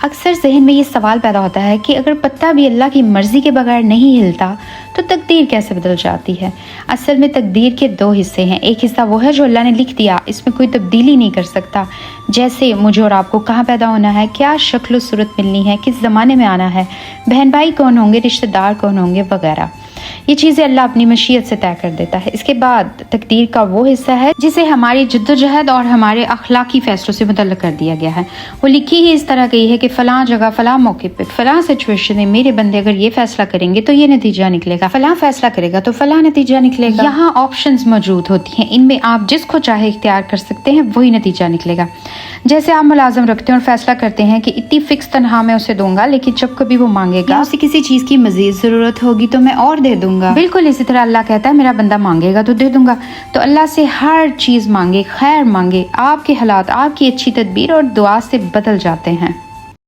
اکثر ذہن میں یہ سوال پیدا ہوتا ہے کہ اگر پتا بھی اللہ کی مرضی کے بغیر نہیں ہلتا تو تقدیر کیسے بدل جاتی ہے؟ اصل میں تقدیر کے دو حصے ہیں۔ ایک حصہ وہ ہے جو اللہ نے لکھ دیا، اس میں کوئی تبدیلی نہیں کر سکتا، جیسے مجھے اور آپ کو کہاں پیدا ہونا ہے، کیا شکل و صورت ملنی ہے، کس زمانے میں آنا ہے، بہن بھائی کون ہوں گے، رشتہ دار کون ہوں گے وغیرہ۔ یہ چیزیں اللہ اپنی مشیت سے طے کر دیتا ہے۔ اس کے بعد تقدیر کا وہ حصہ ہے جسے ہماری جدوجہد اور ہمارے اخلاقی فیصلوں سے متعلق کر دیا گیا ہے۔ وہ لکھی ہی اس طرح گئی ہے کہ فلاں جگہ، فلاں موقع پہ، فلاں سچویشن میں میرے بندے اگر یہ فیصلہ کریں گے تو یہ نتیجہ نکلے گا، فلاں فیصلہ کرے گا تو فلاں نتیجہ نکلے گا۔ یہاں آپشنز موجود ہوتی ہیں، ان میں آپ جس کو چاہے اختیار کر سکتے ہیں، وہی نتیجہ نکلے گا۔ جیسے آپ ملازم رکھتے ہیں اور فیصلہ کرتے ہیں کہ اتنی فکس تنخواہ میں اسے دوں گا، لیکن جب کبھی وہ مانگے گا، اسے کسی چیز کی مزید ضرورت ہوگی تو میں اور دے دوں گا۔ بالکل اسی طرح اللہ کہتا ہے میرا بندہ مانگے گا تو دے دوں گا۔ تو اللہ سے ہر چیز مانگے، خیر مانگے، آپ کے حالات آپ کی اچھی تدبیر اور دعا سے بدل جاتے ہیں۔